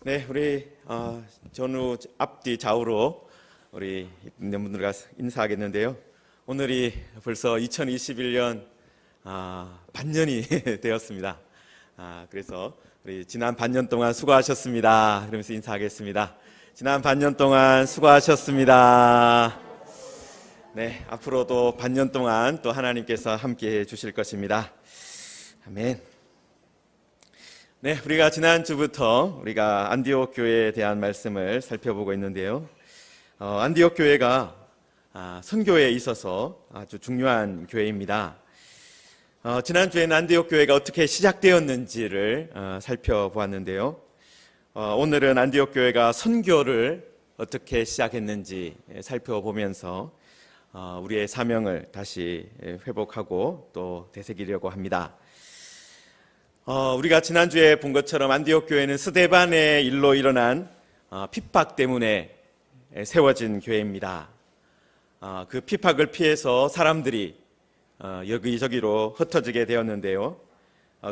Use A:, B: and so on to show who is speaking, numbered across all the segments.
A: 네, 우리 전후 앞뒤 좌우로 우리 있는 분들과 인사하겠는데요. 오늘이 벌써 2021년 반년이 되었습니다. 그래서 우리 지난 반년 동안 수고하셨습니다. 그러면서 인사하겠습니다. 지난 반년 동안 수고하셨습니다. 네, 앞으로도 반년 동안 또 하나님께서 함께해 주실 것입니다. 아멘. 네, 우리가 지난주부터 우리가 안디옥 교회에 대한 말씀을 살펴보고 있는데요. 안디옥 교회가 선교에 있어서 아주 중요한 교회입니다. 지난주에는 안디옥 교회가 어떻게 시작되었는지를 살펴보았는데요. 오늘은 안디옥 교회가 선교를 어떻게 시작했는지 살펴보면서 우리의 사명을 다시 회복하고 또 되새기려고 합니다. 우리가 지난주에 본 것처럼 안디옥 교회는 스데반의 일로 일어난 핍박 때문에 세워진 교회입니다. 그 핍박을 피해서 사람들이 여기저기로 흩어지게 되었는데요.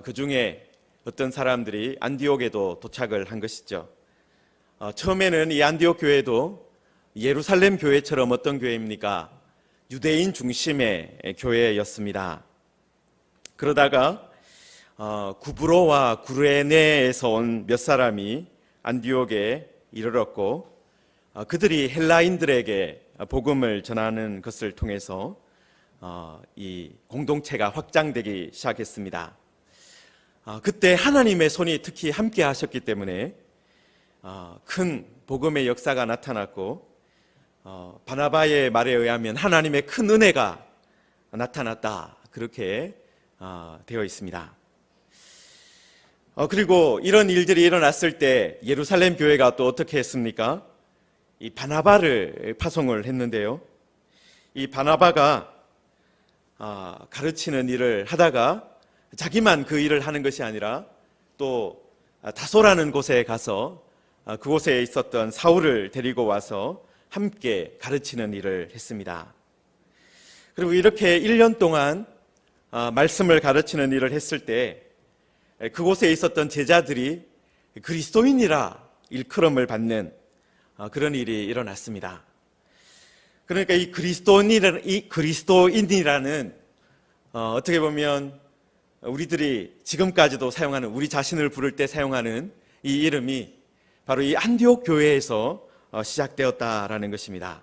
A: 그 중에 어떤 사람들이 안디옥에도 도착을 한 것이죠. 처음에는 이 안디옥 교회도 예루살렘 교회처럼 어떤 교회입니까? 유대인 중심의 교회였습니다. 그러다가 구브로와 구레네에서 온 몇 사람이 안디옥에 이르렀고 그들이 헬라인들에게 복음을 전하는 것을 통해서 이 공동체가 확장되기 시작했습니다. 그때 하나님의 손이 특히 함께 하셨기 때문에 큰 복음의 역사가 나타났고 바나바의 말에 의하면 하나님의 큰 은혜가 나타났다, 그렇게 되어 있습니다. 그리고 이런 일들이 일어났을 때 예루살렘 교회가 또 어떻게 했습니까? 이 바나바를 파송을 했는데요. 이 바나바가 가르치는 일을 하다가 자기만 그 일을 하는 것이 아니라 또 다소라는 곳에 가서 그곳에 있었던 사울을 데리고 와서 함께 가르치는 일을 했습니다. 그리고 이렇게 1년 동안 말씀을 가르치는 일을 했을 때 그곳에 있었던 제자들이 그리스도인이라 일컬음을 받는 그런 일이 일어났습니다. 그러니까 이 그리스도인이라는 어떻게 보면 우리들이 지금까지도 사용하는, 우리 자신을 부를 때 사용하는 이 이름이 바로 이 안디옥 교회에서 시작되었다라는 것입니다.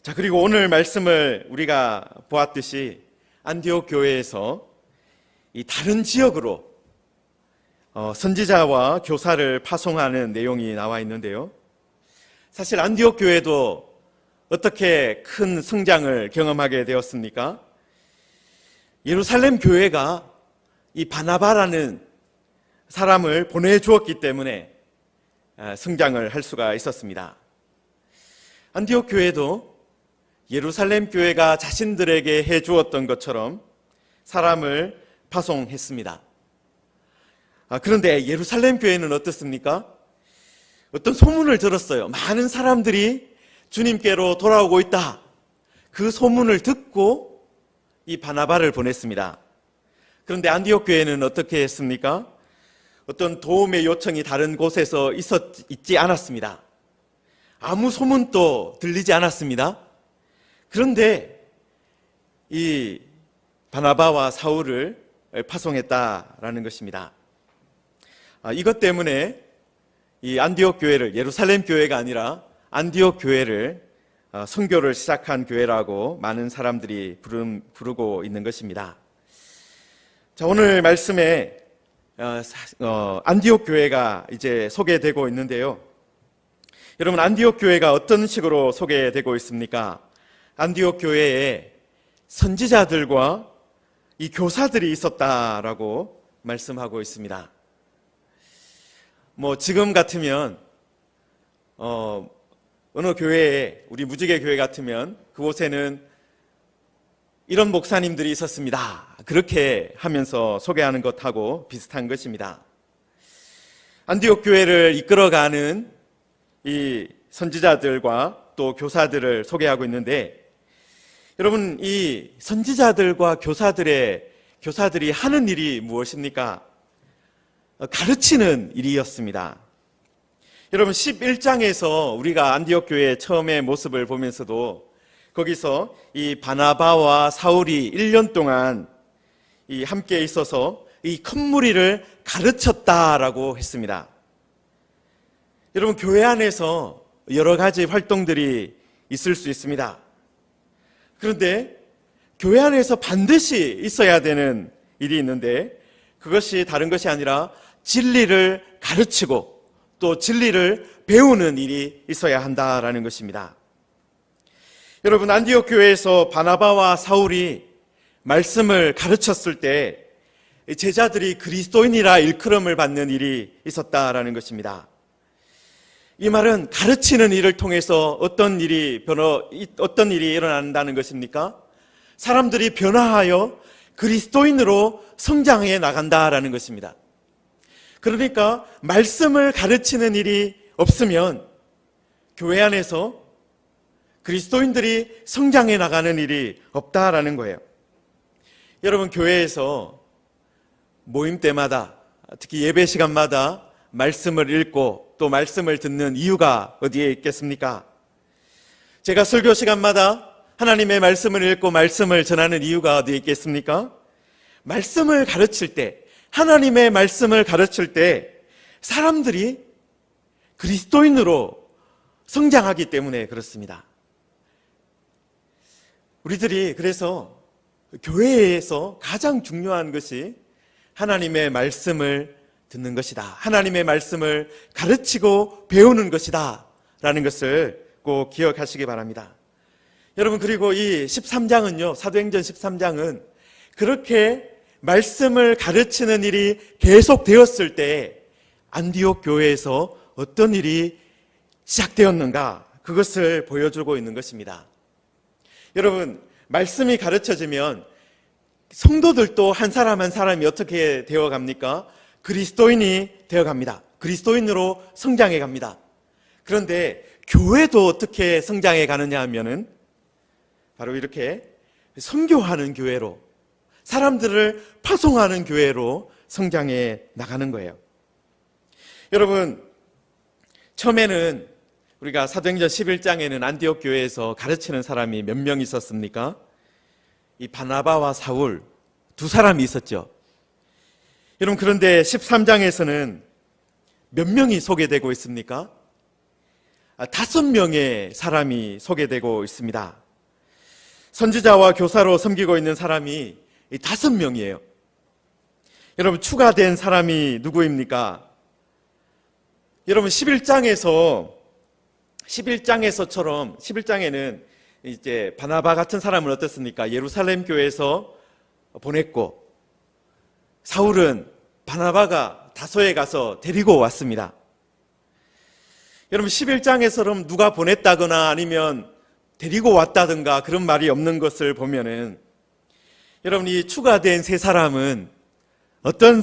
A: 자, 그리고 오늘 말씀을 우리가 보았듯이 안디옥 교회에서 이 다른 지역으로 선지자와 교사를 파송하는 내용이 나와 있는데요. 사실 안디옥 교회도 어떻게 큰 성장을 경험하게 되었습니까? 예루살렘 교회가 이 바나바라는 사람을 보내주었기 때문에 성장을 할 수가 있었습니다. 안디옥 교회도 예루살렘 교회가 자신들에게 해주었던 것처럼 사람을 파송했습니다. 그런데 예루살렘 교회는 어떻습니까? 어떤 소문을 들었어요. 많은 사람들이 주님께로 돌아오고 있다. 그 소문을 듣고 이 바나바를 보냈습니다. 그런데 안디옥 교회는 어떻게 했습니까? 어떤 도움의 요청이 다른 곳에서 있지 않았습니다. 아무 소문도 들리지 않았습니다. 그런데 이 바나바와 사울을 파송했다라는 것입니다. 이것 때문에 이 안디옥 교회를, 예루살렘 교회가 아니라 안디옥 교회를 선교를 시작한 교회라고 많은 사람들이 부르고 있는 것입니다. 자, 오늘 말씀에 안디옥 교회가 이제 소개되고 있는데요. 여러분, 안디옥 교회가 어떤 식으로 소개되고 있습니까? 안디옥 교회에 선지자들과 이 교사들이 있었다라고 말씀하고 있습니다. 지금 같으면 어느 교회에, 우리 무지개 교회 같으면 그곳에는 이런 목사님들이 있었습니다, 그렇게 하면서 소개하는 것하고 비슷한 것입니다. 안디옥 교회를 이끌어가는 이 선지자들과 또 교사들을 소개하고 있는데, 여러분, 이 선지자들과 교사들이 하는 일이 무엇입니까? 가르치는 일이었습니다. 여러분 11장에서 우리가 안디옥 교회의 처음의 모습을 보면서도 거기서 이 바나바와 사울이 1년 동안 이 함께 있어서 이 큰 무리를 가르쳤다라고 했습니다. 여러분 교회 안에서 여러 가지 활동들이 있을 수 있습니다. 그런데 교회 안에서 반드시 있어야 되는 일이 있는데 그것이 다른 것이 아니라 진리를 가르치고 또 진리를 배우는 일이 있어야 한다라는 것입니다. 여러분 안디옥 교회에서 바나바와 사울이 말씀을 가르쳤을 때 제자들이 그리스도인이라 일컬음을 받는 일이 있었다라는 것입니다. 이 말은 가르치는 일을 통해서 어떤 일이 일어난다는 것입니까? 사람들이 변화하여 그리스도인으로 성장해 나간다라는 것입니다. 그러니까 말씀을 가르치는 일이 없으면 교회 안에서 그리스도인들이 성장해 나가는 일이 없다라는 거예요. 여러분 교회에서 모임 때마다 특히 예배 시간마다 말씀을 읽고 또 말씀을 듣는 이유가 어디에 있겠습니까? 제가 설교 시간마다 하나님의 말씀을 읽고 말씀을 전하는 이유가 어디에 있겠습니까? 말씀을 가르칠 때, 하나님의 말씀을 가르칠 때 사람들이 그리스도인으로 성장하기 때문에 그렇습니다. 우리들이 그래서 교회에서 가장 중요한 것이 하나님의 말씀을 듣는 것이다. 하나님의 말씀을 가르치고 배우는 것이다. 라는 것을 꼭 기억하시기 바랍니다. 여러분 그리고 이 13장은요. 사도행전 13장은 그렇게 말씀을 가르치는 일이 계속되었을 때 안디옥 교회에서 어떤 일이 시작되었는가 그것을 보여주고 있는 것입니다. 여러분 말씀이 가르쳐지면 성도들도 한 사람 한 사람이 어떻게 되어갑니까? 그리스도인이 되어갑니다. 그리스도인으로 성장해 갑니다. 그런데 교회도 어떻게 성장해 가느냐 하면은 바로 이렇게 선교하는 교회로 사람들을 파송하는 교회로 성장해 나가는 거예요. 여러분 처음에는 우리가 사도행전 11장에는 안디옥 교회에서 가르치는 사람이 몇 명 있었습니까? 이 바나바와 사울 두 사람이 있었죠. 여러분 그런데 13장에서는 몇 명이 소개되고 있습니까? 5명의 사람이 소개되고 있습니다. 선지자와 교사로 섬기고 있는 사람이 5명이에요. 여러분 추가된 사람이 누구입니까? 여러분 11장에는 이제 바나바 같은 사람은 어떻습니까? 예루살렘 교회에서 보냈고 사울은 바나바가 다소에 가서 데리고 왔습니다. 여러분 11장에서는 누가 보냈다거나 아니면 데리고 왔다든가 그런 말이 없는 것을 보면은 여러분 이 추가된 세 사람은 어떤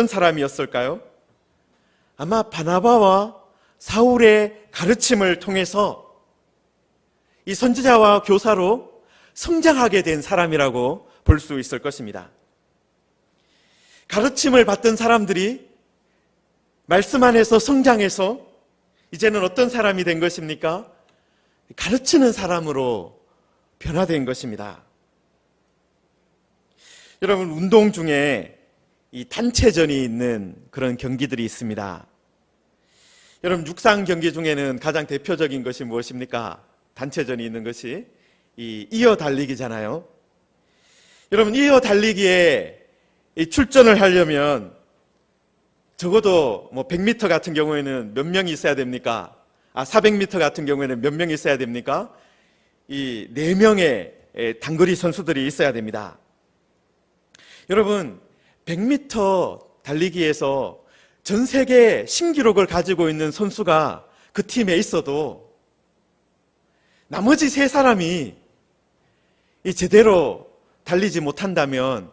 A: 사람이었을까요? 아마 바나바와 사울의 가르침을 통해서 이 선지자와 교사로 성장하게 된 사람이라고 볼 수 있을 것입니다. 가르침을 받던 사람들이 말씀 안에서 성장해서 이제는 어떤 사람이 된 것입니까? 가르치는 사람으로 변화된 것입니다. 여러분 운동 중에 이 단체전이 있는 그런 경기들이 있습니다. 여러분 육상 경기 중에는 가장 대표적인 것이 무엇입니까? 단체전이 있는 것이 이 이어 달리기잖아요. 여러분 이어 달리기에 출전을 하려면 적어도 100m 같은 경우에는 몇 명이 있어야 됩니까? 400m 같은 경우에는 몇 명이 있어야 됩니까? 이 4명의 단거리 선수들이 있어야 됩니다. 여러분 100m 달리기에서 전 세계 신기록을 가지고 있는 선수가 그 팀에 있어도 나머지 3사람이 제대로 달리지 못한다면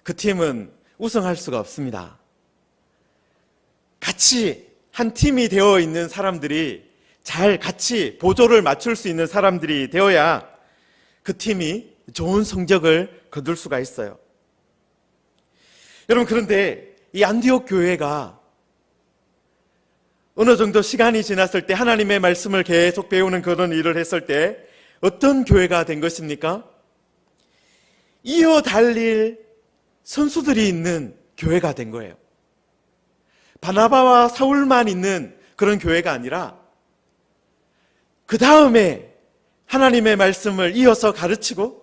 A: 그 팀은 우승할 수가 없습니다. 같이 한 팀이 되어 있는 사람들이 잘 같이 보조를 맞출 수 있는 사람들이 되어야 그 팀이 좋은 성적을 거둘 수가 있어요. 여러분 그런데 이 안디옥 교회가 어느 정도 시간이 지났을 때 하나님의 말씀을 계속 배우는 그런 일을 했을 때 어떤 교회가 된 것입니까? 이어 달릴 선수들이 있는 교회가 된 거예요. 바나바와 사울만 있는 그런 교회가 아니라 그 다음에 하나님의 말씀을 이어서 가르치고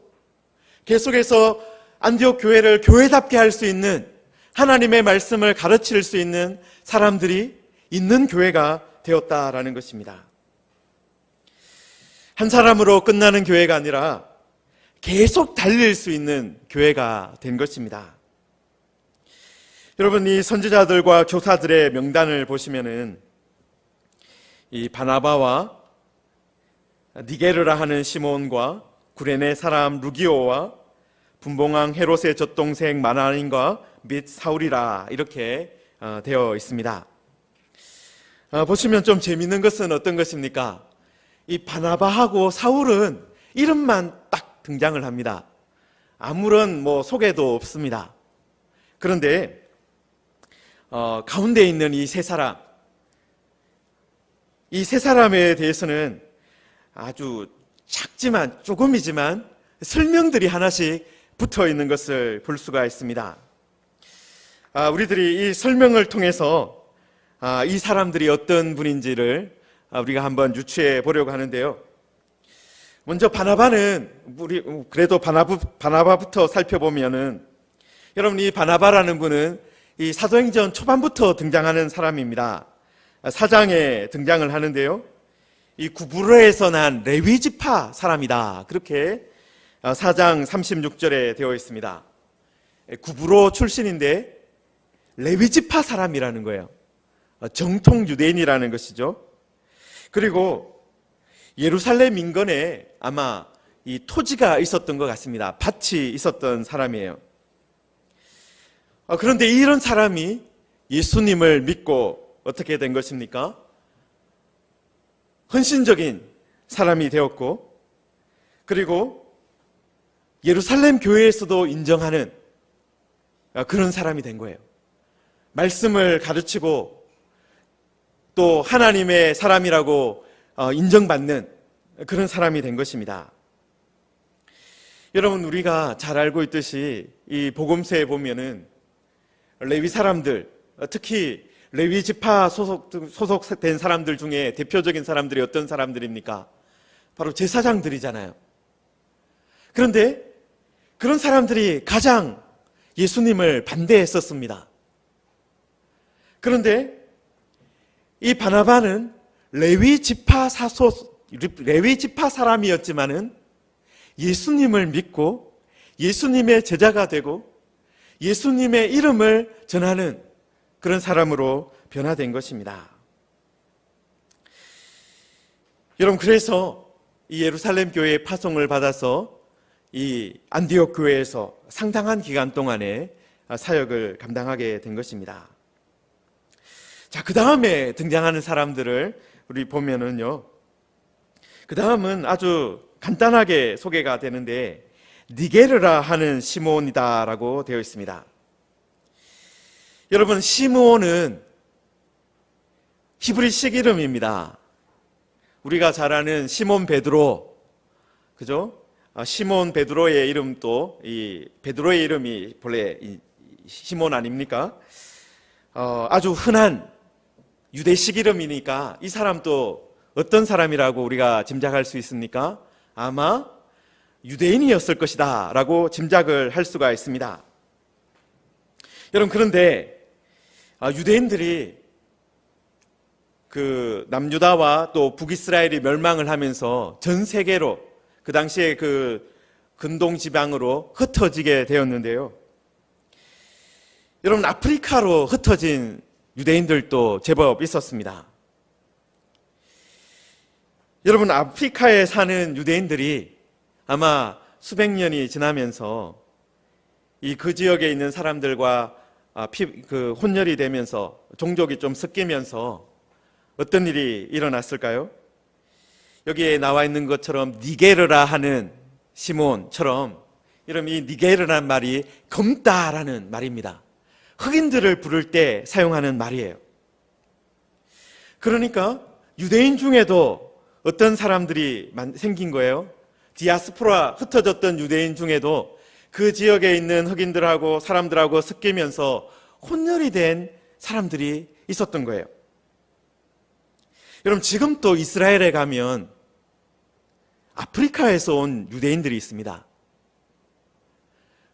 A: 계속해서 안디옥 교회를 교회답게 할 수 있는, 하나님의 말씀을 가르칠 수 있는 사람들이 있는 교회가 되었다라는 것입니다. 한 사람으로 끝나는 교회가 아니라 계속 달릴 수 있는 교회가 된 것입니다. 여러분, 이 선지자들과 교사들의 명단을 보시면은 이 바나바와 니게르라 하는 시몬과 구레네 사람 루기오와 분봉왕 헤롯의 젖동생 마나닌과 및 사울이라 이렇게 되어 있습니다. 보시면 좀 재미있는 것은 어떤 것입니까? 이 바나바하고 사울은 이름만 딱 등장을 합니다. 아무런 소개도 없습니다. 그런데 가운데 있는 이 세 사람, 이 세 사람에 대해서는 아주 작지만 조금이지만 설명들이 하나씩 붙어 있는 것을 볼 수가 있습니다. 우리들이 이 설명을 통해서 이 사람들이 어떤 분인지를 우리가 한번 유추해 보려고 하는데요. 먼저 바나바는 그래도 바나바부터 살펴보면은, 여러분, 이 바나바라는 분은 이 사도행전 초반부터 등장하는 사람입니다. 4장에 등장을 하는데요. 이 구브로에서 난 레위 지파 사람이다, 그렇게 4장 36절에 되어 있습니다. 구브로 출신인데 레위 지파 사람이라는 거예요. 정통 유대인이라는 것이죠. 그리고 예루살렘 인근에 아마 이 토지가 있었던 것 같습니다. 밭이 있었던 사람이에요. 그런데 이런 사람이 예수님을 믿고 어떻게 된 것입니까? 헌신적인 사람이 되었고, 그리고 예루살렘 교회에서도 인정하는 그런 사람이 된 거예요. 말씀을 가르치고 또 하나님의 사람이라고 인정받는 그런 사람이 된 것입니다. 여러분, 우리가 잘 알고 있듯이 이 복음서에 보면은 레위 사람들, 특히 레위 지파 소속된 사람들 중에 대표적인 사람들이 어떤 사람들입니까? 바로 제사장들이잖아요. 그런데 그런 사람들이 가장 예수님을 반대했었습니다. 그런데 이 바나바는 레위 지파 사람이었지만은 예수님을 믿고 예수님의 제자가 되고 예수님의 이름을 전하는 그런 사람으로 변화된 것입니다. 여러분, 그래서 이 예루살렘 교회의 파송을 받아서 이 안디옥 교회에서 상당한 기간 동안에 사역을 감당하게 된 것입니다. 자, 그 다음에 등장하는 사람들을 우리 보면은요, 그 다음은 아주 간단하게 소개가 되는데 니게르라 하는 시몬이다라고 되어 있습니다. 여러분, 시몬은 히브리식 이름입니다. 우리가 잘 아는 시몬 베드로, 그죠? 시몬 베드로의 이름도, 이 베드로의 이름이 본래 시몬 아닙니까? 아주 흔한 유대식 이름이니까 이 사람도 어떤 사람이라고 우리가 짐작할 수 있습니까? 아마 유대인이었을 것이다 라고 짐작을 할 수가 있습니다. 여러분, 그런데 유대인들이 그 남유다와 또 북이스라엘이 멸망을 하면서 전 세계로, 그 당시에 그 근동 지방으로 흩어지게 되었는데요. 여러분, 아프리카로 흩어진 유대인들도 제법 있었습니다. 여러분, 아프리카에 사는 유대인들이 아마 수백 년이 지나면서 그 지역에 있는 사람들과 혼혈이 되면서 종족이 좀 섞이면서 어떤 일이 일어났을까요? 여기에 나와 있는 것처럼 니게르라 하는 시몬처럼, 여러분, 이 니게르라는 말이 검다라는 말입니다. 흑인들을 부를 때 사용하는 말이에요. 그러니까 유대인 중에도 어떤 사람들이 생긴 거예요. 디아스포라, 흩어졌던 유대인 중에도 그 지역에 있는 흑인들하고 사람들하고 섞이면서 혼혈이 된 사람들이 있었던 거예요. 여러분, 지금 또 이스라엘에 가면 아프리카에서 온 유대인들이 있습니다.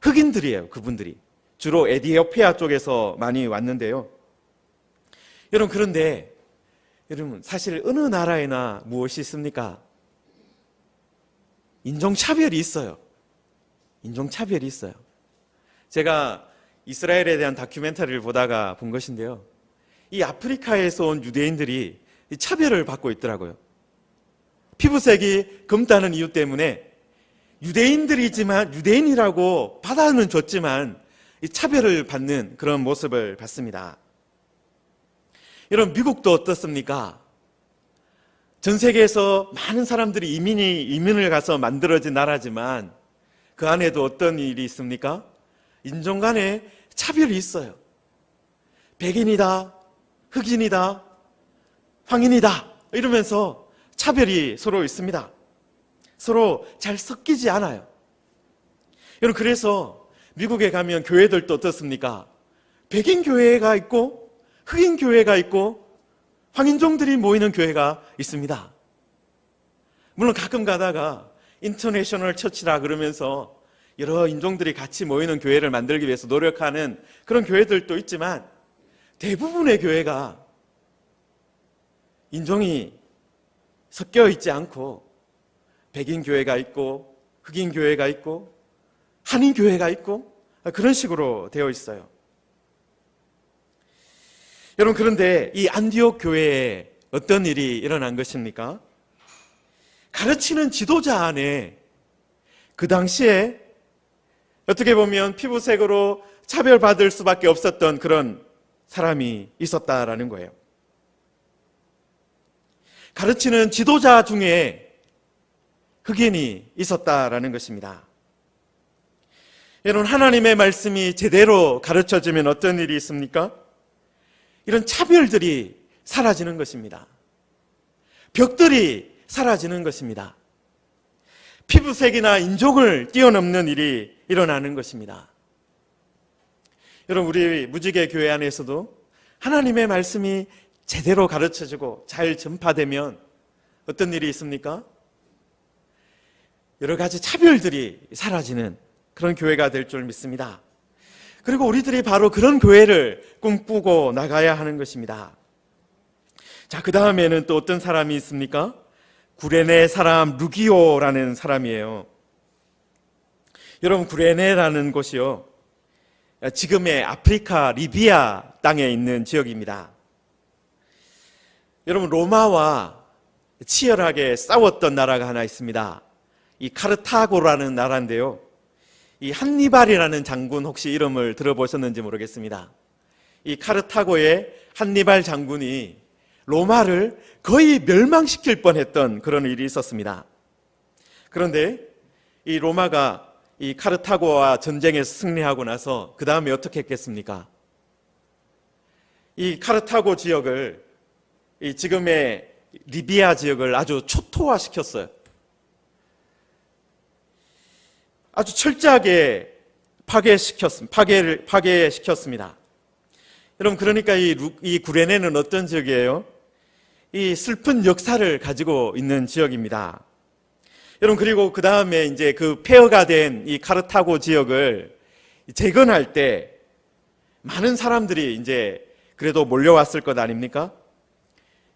A: 흑인들이에요, 그분들이. 주로 에티오피아 쪽에서 많이 왔는데요. 여러분, 그런데 여러분, 사실 어느 나라에나 무엇이 있습니까? 인종차별이 있어요. 인종차별이 있어요. 제가 이스라엘에 대한 다큐멘터리를 보다가 본 것인데요. 이 아프리카에서 온 유대인들이 차별을 받고 있더라고요. 피부색이 검다는 이유 때문에 유대인들이지만 유대인이라고 받아는 줬지만 차별을 받는 그런 모습을 봤습니다. 여러분, 미국도 어떻습니까? 전 세계에서 많은 사람들이 이민을 가서 만들어진 나라지만 그 안에도 어떤 일이 있습니까? 인종 간에 차별이 있어요. 백인이다, 흑인이다, 황인이다 이러면서 차별이 서로 있습니다. 서로 잘 섞이지 않아요. 여러분, 그래서 미국에 가면 교회들도 어떻습니까? 백인 교회가 있고 흑인 교회가 있고 황인종들이 모이는 교회가 있습니다. 물론 가끔 가다가 인터내셔널 처치라 그러면서 여러 인종들이 같이 모이는 교회를 만들기 위해서 노력하는 그런 교회들도 있지만 대부분의 교회가 인종이 섞여 있지 않고 백인 교회가 있고 흑인 교회가 있고 한인 교회가 있고 그런 식으로 되어 있어요. 여러분, 그런데 이 안디옥 교회에 어떤 일이 일어난 것입니까? 가르치는 지도자 안에 그 당시에 어떻게 보면 피부색으로 차별받을 수밖에 없었던 그런 사람이 있었다라는 거예요. 가르치는 지도자 중에 흑인이 있었다라는 것입니다. 여러분, 하나님의 말씀이 제대로 가르쳐지면 어떤 일이 있습니까? 이런 차별들이 사라지는 것입니다. 벽들이 사라지는 것입니다. 피부색이나 인종을 뛰어넘는 일이 일어나는 것입니다. 여러분, 우리 무지개 교회 안에서도 하나님의 말씀이 제대로 가르쳐지고 잘 전파되면 어떤 일이 있습니까? 여러 가지 차별들이 사라지는 그런 교회가 될 줄 믿습니다. 그리고 우리들이 바로 그런 교회를 꿈꾸고 나가야 하는 것입니다. 자, 그 다음에는 또 어떤 사람이 있습니까? 구레네 사람 루기오라는 사람이에요. 여러분, 구레네라는 곳이요, 지금의 아프리카 리비아 땅에 있는 지역입니다. 여러분, 로마와 치열하게 싸웠던 나라가 하나 있습니다. 이 카르타고라는 나라인데요. 이 한니발이라는 장군 혹시 이름을 들어보셨는지 모르겠습니다. 이 카르타고의 한니발 장군이 로마를 거의 멸망시킬 뻔했던 그런 일이 있었습니다. 그런데 이 로마가 이 카르타고와 전쟁에서 승리하고 나서 그 다음에 어떻게 했겠습니까? 이 카르타고 지역을, 이 지금의 리비아 지역을 아주 초토화시켰어요. 아주 철저하게 파괴시켰습니다. 여러분, 그러니까 이 구레네는 어떤 지역이에요? 이 슬픈 역사를 가지고 있는 지역입니다. 여러분, 그리고 그 다음에 이제 그 폐허가 된 이 카르타고 지역을 재건할 때 많은 사람들이 이제 그래도 몰려왔을 것 아닙니까?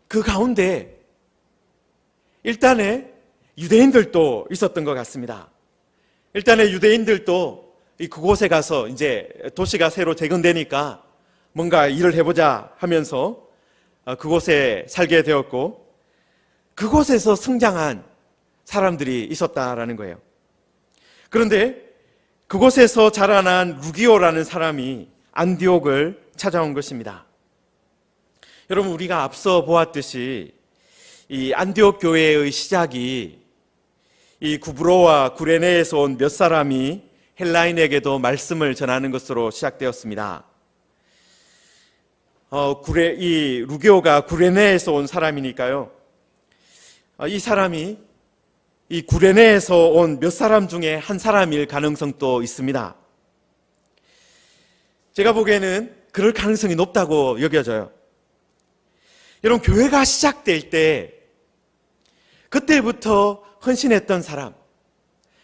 A: 그 가운데 일단에 유대인들도 있었던 것 같습니다. 일단에 유대인들도 그곳에 가서 이제 도시가 새로 재건되니까 뭔가 일을 해보자 하면서 그곳에 살게 되었고, 그곳에서 성장한 사람들이 있었다라는 거예요. 그런데 그곳에서 자라난 루기오라는 사람이 안디옥을 찾아온 것입니다. 여러분, 우리가 앞서 보았듯이 이 안디옥 교회의 시작이 이 구브로와 구레네에서 온 몇 사람이 헬라인에게도 말씀을 전하는 것으로 시작되었습니다. 이 루기오가 구레네에서 온 사람이니까요. 이 사람이 이 구레네에서 온 몇 사람 중에 한 사람일 가능성도 있습니다. 제가 보기에는 그럴 가능성이 높다고 여겨져요. 여러분, 교회가 시작될 때 그때부터 헌신했던 사람,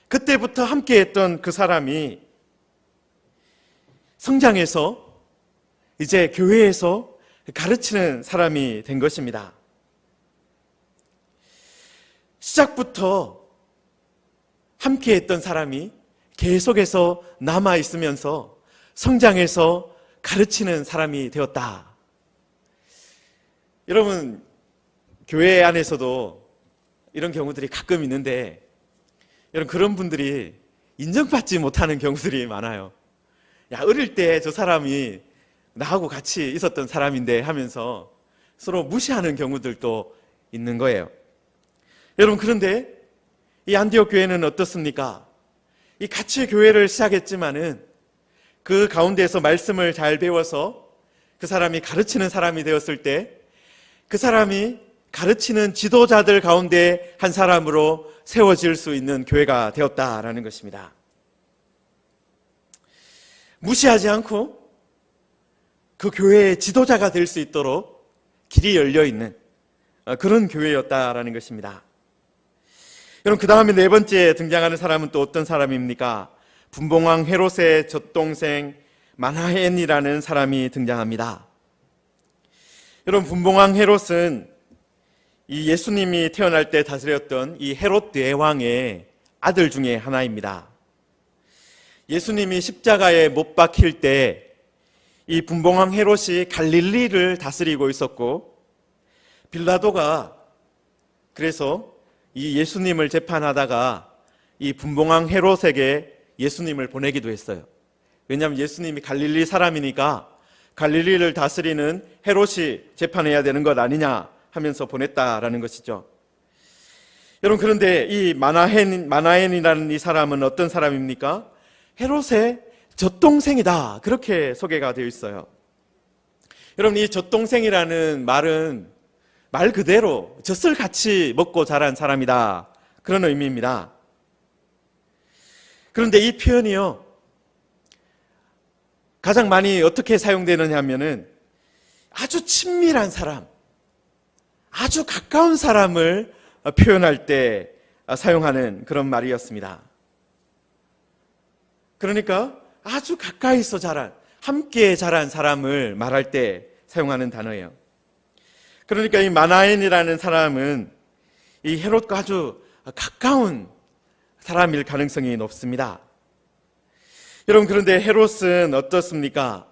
A: 그때부터 함께했던 그 사람이 성장해서 이제 교회에서 가르치는 사람이 된 것입니다. 시작부터 함께했던 사람이 계속해서 남아있으면서 성장해서 가르치는 사람이 되었다. 여러분, 교회 안에서도 이런 경우들이 가끔 있는데, 여러분, 그런 분들이 인정받지 못하는 경우들이 많아요. 야, 어릴 때 저 사람이 나하고 같이 있었던 사람인데 하면서 서로 무시하는 경우들도 있는 거예요. 여러분, 그런데 이 안디옥 교회는 어떻습니까? 이 같이 교회를 시작했지만은 그 가운데에서 말씀을 잘 배워서 그 사람이 가르치는 사람이 되었을 때 그 사람이 가르치는 지도자들 가운데 한 사람으로 세워질 수 있는 교회가 되었다라는 것입니다. 무시하지 않고 그 교회의 지도자가 될 수 있도록 길이 열려 있는 그런 교회였다라는 것입니다. 여러분, 그 다음에 네 번째 등장하는 사람은 또 어떤 사람입니까? 분봉왕 헤롯의 젖동생 마나헨이라는 사람이 등장합니다. 여러분, 분봉왕 헤롯은 이 예수님이 태어날 때 다스렸던 이 헤롯 대왕의 아들 중에 하나입니다. 예수님이 십자가에 못 박힐 때 이 분봉왕 헤롯이 갈릴리를 다스리고 있었고, 빌라도가 그래서 이 예수님을 재판하다가 이 분봉왕 헤롯에게 예수님을 보내기도 했어요. 왜냐하면 예수님이 갈릴리 사람이니까 갈릴리를 다스리는 헤롯이 재판해야 되는 것 아니냐 하면서 보냈다라는 것이죠. 여러분, 그런데 이 마나헨이라는 이 사람은 어떤 사람입니까? 헤롯의 젖동생이다, 그렇게 소개가 되어 있어요. 여러분, 이 젖동생이라는 말은 말 그대로 젖을 같이 먹고 자란 사람이다, 그런 의미입니다. 그런데 이 표현이요, 가장 많이 어떻게 사용되느냐 하면은 아주 친밀한 사람, 아주 가까운 사람을 표현할 때 사용하는 그런 말이었습니다. 그러니까 아주 가까이서 자란, 함께 자란 사람을 말할 때 사용하는 단어예요. 그러니까 이 마나헨이라는 사람은 이 헤롯과 아주 가까운 사람일 가능성이 높습니다. 여러분, 그런데 헤롯은 어떻습니까?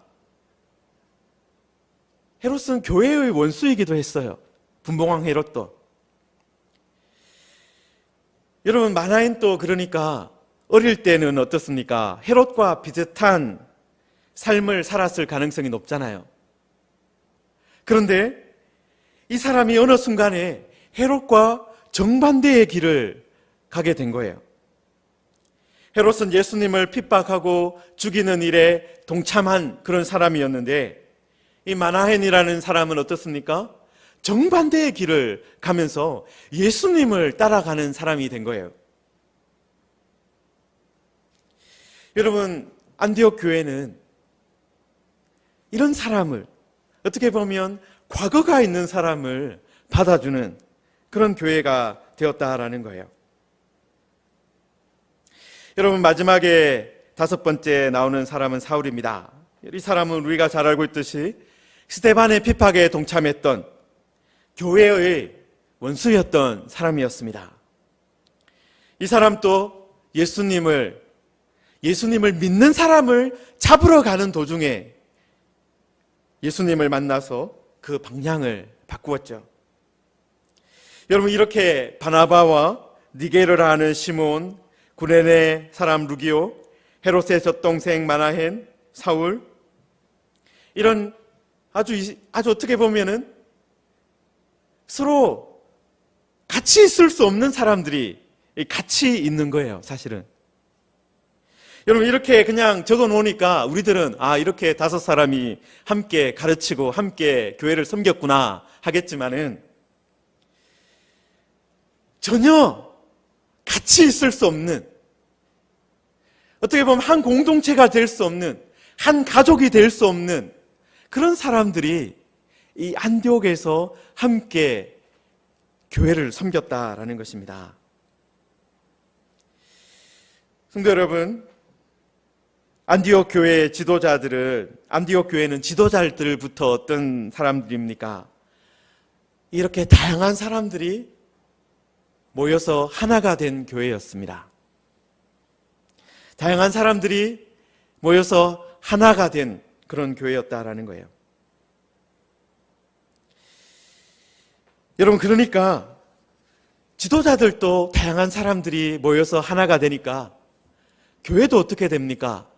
A: 헤롯은 교회의 원수이기도 했어요. 분봉왕 헤롯도. 여러분, 마나헨도 그러니까 어릴 때는 어떻습니까? 헤롯과 비슷한 삶을 살았을 가능성이 높잖아요. 그런데 이 사람이 어느 순간에 헤롯과 정반대의 길을 가게 된 거예요. 헤롯은 예수님을 핍박하고 죽이는 일에 동참한 그런 사람이었는데, 이 마나헨이라는 사람은 어떻습니까? 정반대의 길을 가면서 예수님을 따라가는 사람이 된 거예요. 여러분, 안디옥 교회는 이런 사람을, 어떻게 보면 과거가 있는 사람을 받아주는 그런 교회가 되었다라는 거예요. 여러분, 마지막에 다섯 번째 나오는 사람은 사울입니다. 이 사람은 우리가 잘 알고 있듯이 스데반의 핍박에 동참했던 교회의 원수였던 사람이었습니다. 이 사람도 예수님을 믿는 사람을 잡으러 가는 도중에 예수님을 만나서 그 방향을 바꾸었죠. 여러분, 이렇게 바나바와 니게르라 하는 시몬, 구레네 사람 루기오, 헤롯의 젖동생 마나헨, 사울, 이런 아주 어떻게 보면은 서로 같이 있을 수 없는 사람들이 같이 있는 거예요, 사실은. 여러분, 이렇게 그냥 적어 놓으니까 우리들은 이렇게 5사람이 함께 가르치고 함께 교회를 섬겼구나 하겠지만은 전혀 같이 있을 수 없는, 어떻게 보면 한 공동체가 될 수 없는, 한 가족이 될 수 없는 그런 사람들이 이 안디옥에서 함께 교회를 섬겼다라는 것입니다. 성도 여러분, 안디옥 교회의 지도자들은, 안디옥 교회는 지도자들부터 어떤 사람들입니까? 이렇게 다양한 사람들이 모여서 하나가 된 교회였습니다. 다양한 사람들이 모여서 하나가 된 그런 교회였다라는 거예요. 여러분, 그러니까 지도자들도 다양한 사람들이 모여서 하나가 되니까 교회도 어떻게 됩니까?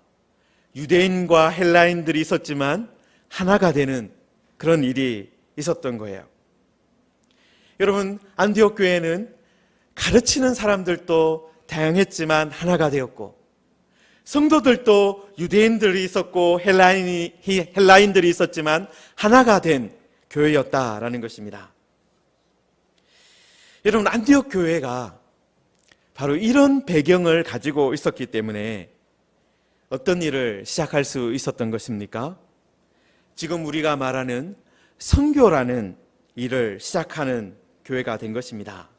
A: 유대인과 헬라인들이 있었지만 하나가 되는 그런 일이 있었던 거예요. 여러분, 안디옥 교회는 가르치는 사람들도 다양했지만 하나가 되었고, 성도들도 유대인들이 있었고 헬라인들이 있었지만 하나가 된 교회였다라는 것입니다. 여러분, 안디옥 교회가 바로 이런 배경을 가지고 있었기 때문에 어떤 일을 시작할 수 있었던 것입니까? 지금 우리가 말하는 선교라는 일을 시작하는 교회가 된 것입니다.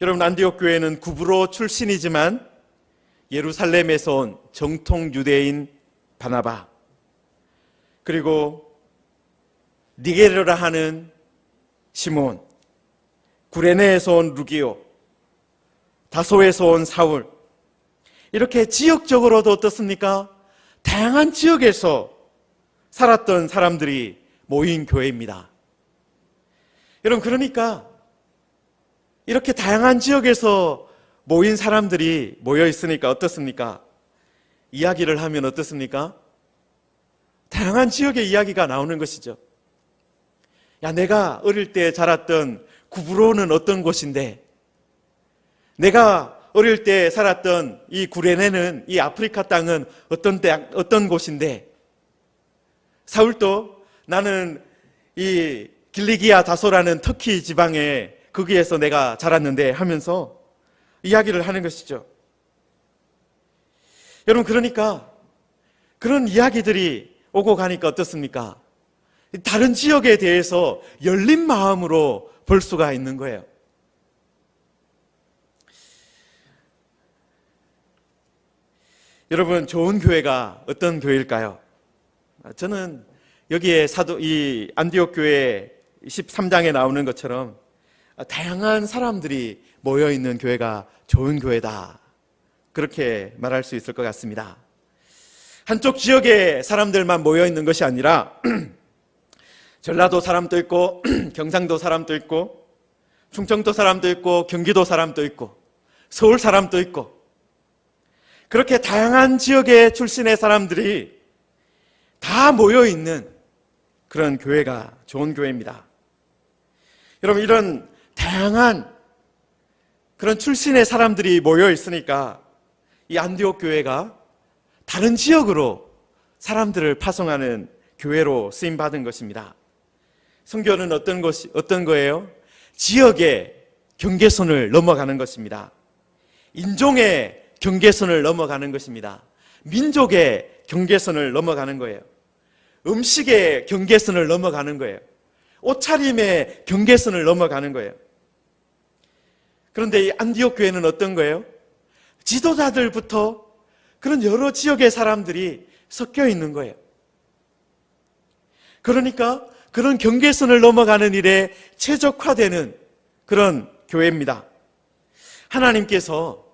A: 여러분, 안디옥 교회는 구브로 출신이지만 예루살렘에서 온 정통 유대인 바나바, 그리고 니게르라 하는 시몬, 구레네에서 온 루기오, 다소에서 온 사울, 이렇게 지역적으로도 어떻습니까? 다양한 지역에서 살았던 사람들이 모인 교회입니다. 여러분, 그러니까 이렇게 다양한 지역에서 모인 사람들이 모여 있으니까 어떻습니까? 이야기를 하면 어떻습니까? 다양한 지역의 이야기가 나오는 것이죠. 야, 내가 어릴 때 자랐던 구브로는 어떤 곳인데, 내가 어릴 때 살았던 이 구레네는, 이 아프리카 땅은 어떤 곳인데, 사울도 나는 이 길리기아 다소라는 터키 지방에 거기에서 내가 자랐는데 하면서 이야기를 하는 것이죠. 여러분, 그러니까 그런 이야기들이 오고 가니까 어떻습니까? 다른 지역에 대해서 열린 마음으로 볼 수가 있는 거예요. 여러분, 좋은 교회가 어떤 교회일까요? 저는 여기에 이 안디옥 교회 13장에 나오는 것처럼 다양한 사람들이 모여 있는 교회가 좋은 교회다, 그렇게 말할 수 있을 것 같습니다. 한쪽 지역의 사람들만 모여 있는 것이 아니라 전라도 사람도 있고 경상도 사람도 있고 충청도 사람도 있고 경기도 사람도 있고 서울 사람도 있고, 그렇게 다양한 지역의 출신의 사람들이 다 모여 있는 그런 교회가 좋은 교회입니다. 여러분, 이런 다양한 그런 출신의 사람들이 모여 있으니까 이 안디옥 교회가 다른 지역으로 사람들을 파송하는 교회로 쓰임 받은 것입니다. 선교는 어떤 거예요? 지역의 경계선을 넘어가는 것입니다. 인종의 경계선을 넘어가는 것입니다. 민족의 경계선을 넘어가는 거예요. 음식의 경계선을 넘어가는 거예요. 옷차림의 경계선을 넘어가는 거예요. 그런데 이 안디옥 교회는 어떤 거예요? 지도자들부터 그런 여러 지역의 사람들이 섞여 있는 거예요. 그러니까 그런 경계선을 넘어가는 일에 최적화되는 그런 교회입니다. 하나님께서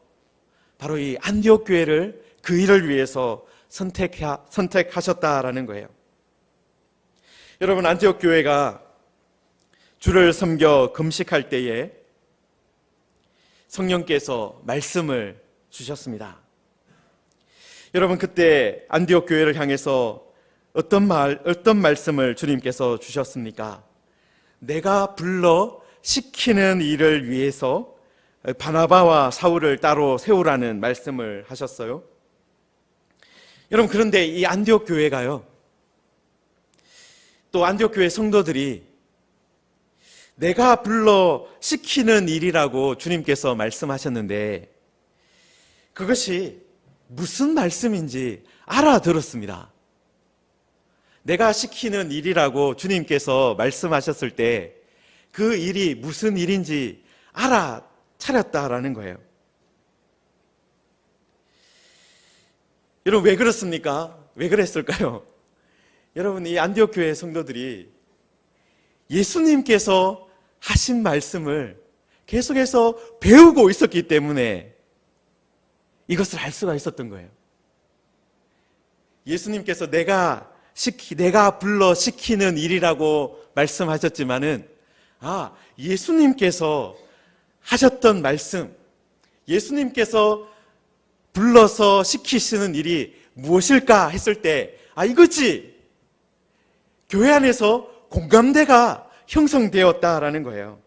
A: 바로 이 안디옥 교회를 그 일을 위해서 선택하셨다라는 거예요. 여러분, 안디옥 교회가 주를 섬겨 금식할 때에 성령께서 말씀을 주셨습니다. 여러분, 그때 안디옥 교회를 향해서 어떤 말씀을 주님께서 주셨습니까? 내가 불러 시키는 일을 위해서 바나바와 사울을 따로 세우라는 말씀을 하셨어요. 여러분, 그런데 이 안디옥 교회가요, 또 안디옥 교회 성도들이 내가 불러 시키는 일이라고 주님께서 말씀하셨는데 그것이 무슨 말씀인지 알아들었습니다. 내가 시키는 일이라고 주님께서 말씀하셨을 때 그 일이 무슨 일인지 알아차렸다라는 거예요. 여러분, 왜 그렇습니까? 왜 그랬을까요? 여러분, 이 안디옥 교회 성도들이 예수님께서 하신 말씀을 계속해서 배우고 있었기 때문에 이것을 알 수가 있었던 거예요. 예수님께서 내가 불러 시키는 일이라고 말씀하셨지만은 예수님께서 하셨던 말씀, 예수님께서 불러서 시키시는 일이 무엇일까 했을 때 이거지! 교회 안에서 공감대가 형성되었다라는 거예요.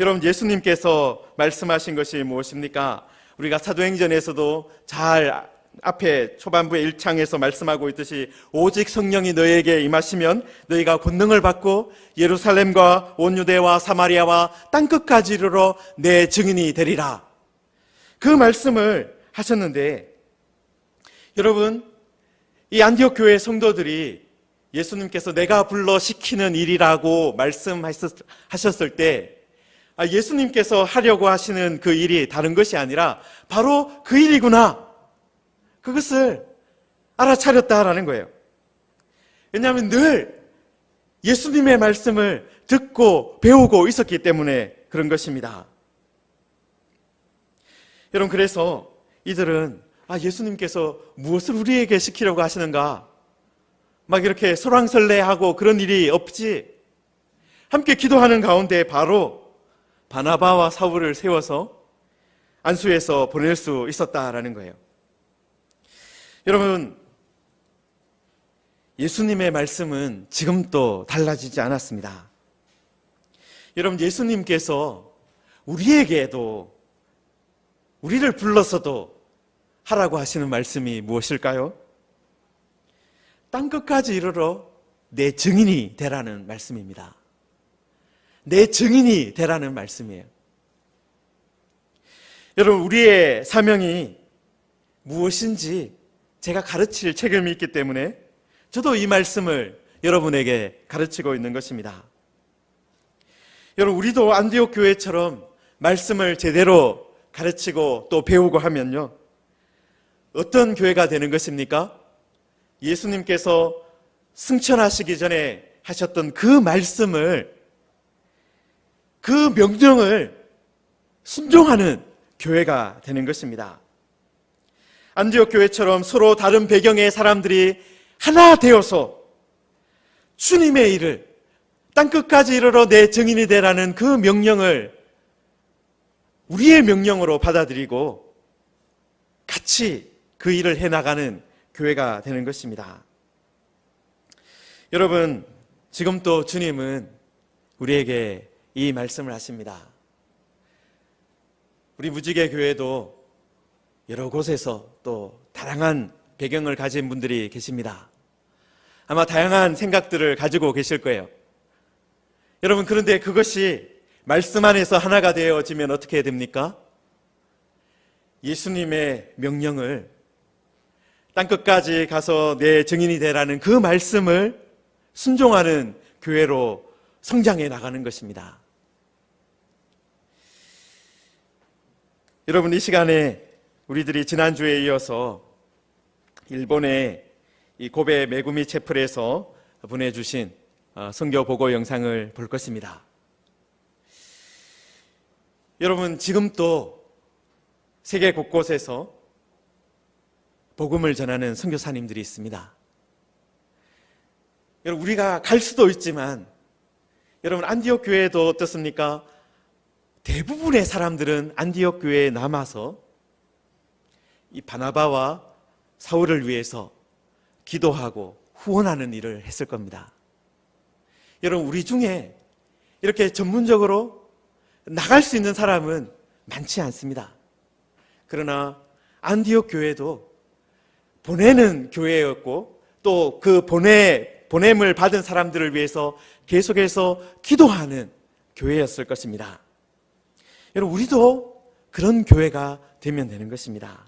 A: 여러분, 예수님께서 말씀하신 것이 무엇입니까? 우리가 사도행전에서도 잘 앞에 초반부의 1장에서 말씀하고 있듯이 오직 성령이 너희에게 임하시면 너희가 권능을 받고 예루살렘과 온 유대와 사마리아와 땅끝까지 이르러 내 증인이 되리라. 그 말씀을 하셨는데 여러분, 이 안디옥 교회 성도들이 예수님께서 내가 불러 시키는 일이라고 말씀하셨을 때 예수님께서 하려고 하시는 그 일이 다른 것이 아니라 바로 그 일이구나, 그것을 알아차렸다라는 거예요. 왜냐하면 늘 예수님의 말씀을 듣고 배우고 있었기 때문에 그런 것입니다. 여러분, 그래서 이들은 예수님께서 무엇을 우리에게 시키려고 하시는가 막 이렇게 설왕설래하고 그런 일이 없지, 함께 기도하는 가운데 바로 바나바와 사울을 세워서 안수해서 보낼 수 있었다라는 거예요. 여러분, 예수님의 말씀은 지금도 달라지지 않았습니다. 여러분, 예수님께서 우리에게도, 우리를 불러서도 하라고 하시는 말씀이 무엇일까요? 땅끝까지 이르러 내 증인이 되라는 말씀입니다. 내 증인이 되라는 말씀이에요. 여러분, 우리의 사명이 무엇인지 제가 가르칠 책임이 있기 때문에 저도 이 말씀을 여러분에게 가르치고 있는 것입니다. 여러분, 우리도 안디옥 교회처럼 말씀을 제대로 가르치고 또 배우고 하면요, 어떤 교회가 되는 것입니까? 예수님께서 승천하시기 전에 하셨던 그 말씀을, 그 명령을 순종하는 교회가 되는 것입니다. 안디옥 교회처럼 서로 다른 배경의 사람들이 하나 되어서 주님의 일을 땅끝까지 이르러 내 증인이 되라는 그 명령을 우리의 명령으로 받아들이고 같이 그 일을 해나가는 교회가 되는 것입니다. 여러분, 지금 또 주님은 우리에게 이 말씀을 하십니다. 우리 무지개 교회도 여러 곳에서 또 다양한 배경을 가진 분들이 계십니다. 아마 다양한 생각들을 가지고 계실 거예요. 여러분, 그런데 그것이 말씀 안에서 하나가 되어지면 어떻게 됩니까? 예수님의 명령을 땅끝까지 가서 내 증인이 되라는 그 말씀을 순종하는 교회로 성장해 나가는 것입니다. 여러분, 이 시간에 우리들이 지난주에 이어서 일본의 이 고베 메구미 채플에서 보내주신 선교 보고 영상을 볼 것입니다. 여러분, 지금 또 세계 곳곳에서 복음을 전하는 선교사님들이 있습니다. 여러분, 우리가 갈 수도 있지만 여러분, 안디옥 교회도 어떻습니까? 대부분의 사람들은 안디옥 교회에 남아서 이 바나바와 사울을 위해서 기도하고 후원하는 일을 했을 겁니다. 여러분, 우리 중에 이렇게 전문적으로 나갈 수 있는 사람은 많지 않습니다. 그러나 안디옥 교회도 보내는 교회였고 또 그 보냄을 받은 사람들을 위해서 계속해서 기도하는 교회였을 것입니다. 여러분, 우리도 그런 교회가 되면 되는 것입니다.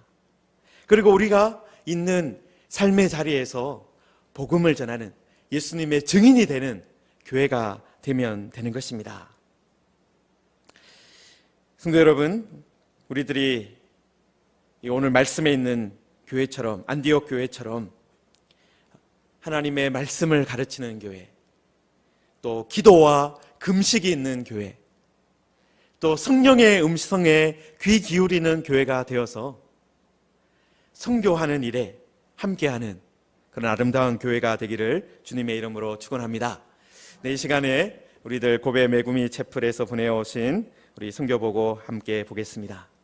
A: 그리고 우리가 있는 삶의 자리에서 복음을 전하는 예수님의 증인이 되는 교회가 되면 되는 것입니다. 성도 여러분, 우리들이 오늘 말씀에 있는 교회처럼, 안디옥 교회처럼 하나님의 말씀을 가르치는 교회, 또 기도와 금식이 있는 교회, 또 성령의 음성에 귀 기울이는 교회가 되어서 선교하는 일에 함께하는 그런 아름다운 교회가 되기를 주님의 이름으로 축원합니다. 네, 이 시간에 우리들 고베 메구미 채플에서 보내오신 우리 선교 보고 함께 보겠습니다.